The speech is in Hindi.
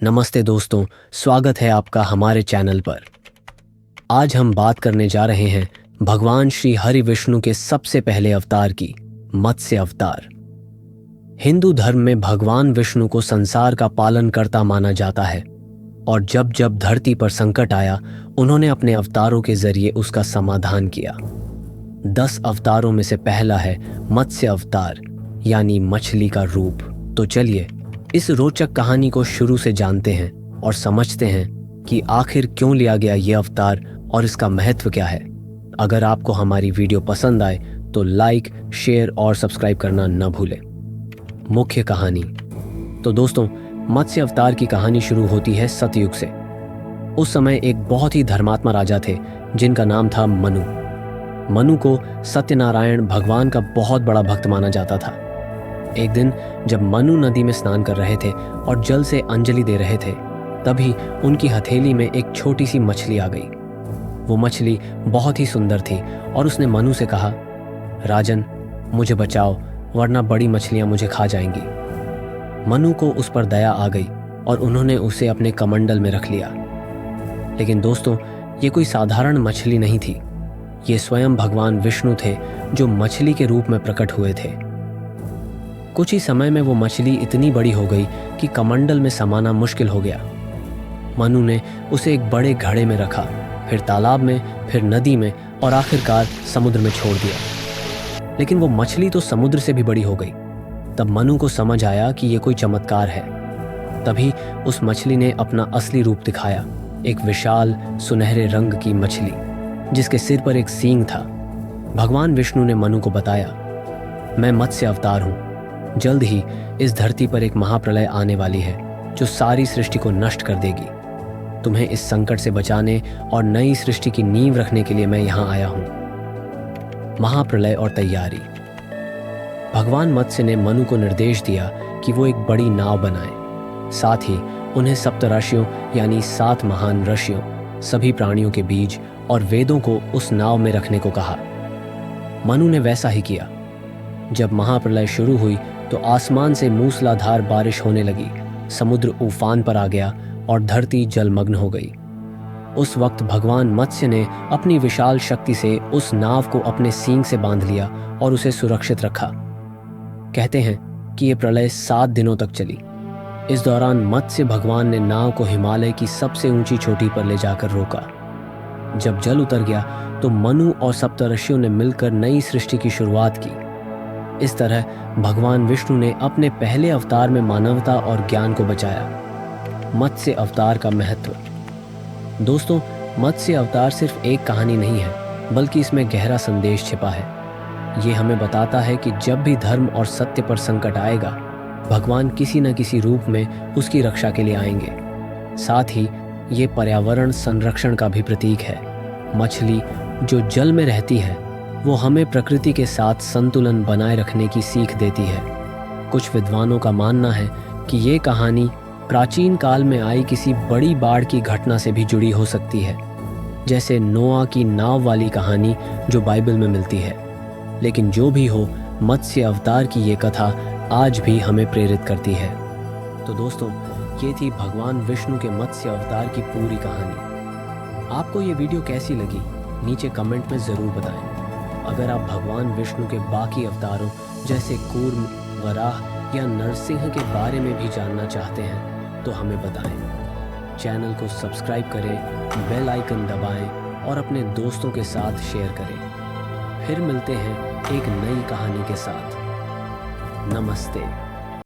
नमस्ते दोस्तों, स्वागत है आपका हमारे चैनल पर। आज हम बात करने जा रहे हैं भगवान श्री हरि विष्णु के सबसे पहले अवतार की, मत्स्य अवतार। हिंदू धर्म में भगवान विष्णु को संसार का पालनकर्ता माना जाता है और जब जब धरती पर संकट आया, उन्होंने अपने अवतारों के जरिए उसका समाधान किया। 10 अवतारों में से पहला है मत्स्य अवतार, यानी मछली का रूप। तो चलिए इस रोचक कहानी को शुरू से जानते हैं और समझते हैं कि आखिर क्यों लिया गया ये अवतार और इसका महत्व क्या है। अगर आपको हमारी वीडियो पसंद आए तो लाइक, शेयर और सब्सक्राइब करना न भूलें। मुख्य कहानी। तो दोस्तों, मत्स्य अवतार की कहानी शुरू होती है सतयुग से। उस समय एक बहुत ही धर्मात्मा राजा थे जिनका नाम था मनु। मनु को सत्यनारायण भगवान का बहुत बड़ा भक्त माना जाता था। एक दिन जब मनु नदी में स्नान कर रहे थे और जल से अंजलि दे रहे थे, तभी उनकी हथेली में एक छोटी सी मछली आ गई। वो मछली बहुत ही सुंदर थी और उसने मनु से कहा, राजन, मुझे बचाओ वरना बड़ी मछलियां मुझे खा जाएंगी। मनु को उस पर दया आ गई और उन्होंने उसे अपने कमंडल में रख लिया। लेकिन दोस्तों, ये कोई साधारण मछली नहीं थी। ये स्वयं भगवान विष्णु थे जो मछली के रूप में प्रकट हुए थे। कुछ ही समय में वो मछली इतनी बड़ी हो गई कि कमंडल में समाना मुश्किल हो गया। मनु ने उसे एक बड़े घड़े में रखा, फिर तालाब में, फिर नदी में और आखिरकार समुद्र में छोड़ दिया। लेकिन वो मछली तो समुद्र से भी बड़ी हो गई। तब मनु को समझ आया कि ये कोई चमत्कार है। तभी उस मछली ने अपना असली रूप दिखाया, एक विशाल सुनहरे रंग की मछली जिसके सिर पर एक सींग था। भगवान विष्णु ने मनु को बताया, मैं मत्स्य अवतार हूँ। जल्द ही इस धरती पर एक महाप्रलय आने वाली है जो सारी सृष्टि को नष्ट कर देगी। तुम्हें इस संकट से बचाने और नई सृष्टि की नींव रखने के लिए मैं यहाँ आया हूँ। महाप्रलय और तैयारी। भगवान मत्स्य ने मनु को निर्देश दिया कि वो एक बड़ी नाव बनाए। साथ ही उन्हें सप्तऋषियों यानी 7 महान ऋषियों, सभी प्राणियों के बीज और वेदों को उस नाव में रखने को कहा। मनु ने वैसा ही किया। जब महाप्रलय शुरू हुई तो आसमान से मूसलाधार बारिश होने लगी, समुद्र उफान पर आ गया और धरती जलमग्न हो गई। उस वक्त भगवान मत्स्य ने अपनी विशाल शक्ति से उस नाव को अपने सींग से बांध लिया और उसे सुरक्षित रखा। कहते हैं कि यह प्रलय 7 दिनों तक चली। इस दौरान मत्स्य भगवान ने नाव को हिमालय की सबसे ऊंची चोटी पर ले जाकर रोका। जब जल उतर गया तो मनु और सप्तऋषियों ने मिलकर नई सृष्टि की शुरुआत की। इस तरह भगवान विष्णु ने अपने पहले अवतार में मानवता और ज्ञान को बचाया। मत्स्य अवतार का महत्व। दोस्तों, मत्स्य अवतार सिर्फ एक कहानी नहीं है, बल्कि इसमें गहरा संदेश छिपा है। ये हमें बताता है कि जब भी धर्म और सत्य पर संकट आएगा, भगवान किसी न किसी रूप में उसकी रक्षा के लिए आएंगे। साथ ही ये पर्यावरण संरक्षण का भी प्रतीक है। मछली जो जल में रहती है, वो हमें प्रकृति के साथ संतुलन बनाए रखने की सीख देती है। कुछ विद्वानों का मानना है कि ये कहानी प्राचीन काल में आई किसी बड़ी बाढ़ की घटना से भी जुड़ी हो सकती है, जैसे नोआ की नाव वाली कहानी जो बाइबल में मिलती है। लेकिन जो भी हो, मत्स्य अवतार की ये कथा आज भी हमें प्रेरित करती है। तो दोस्तों, ये थी भगवान विष्णु के मत्स्य अवतार की पूरी कहानी। आपको ये वीडियो कैसी लगी, नीचे कमेंट में ज़रूर बताएं। अगर आप भगवान विष्णु के बाकी अवतारों जैसे कूर्म, वराह या नरसिंह के बारे में भी जानना चाहते हैं तो हमें बताएं। चैनल को सब्सक्राइब करें, बेल आइकन दबाएं और अपने दोस्तों के साथ शेयर करें। फिर मिलते हैं एक नई कहानी के साथ। नमस्ते।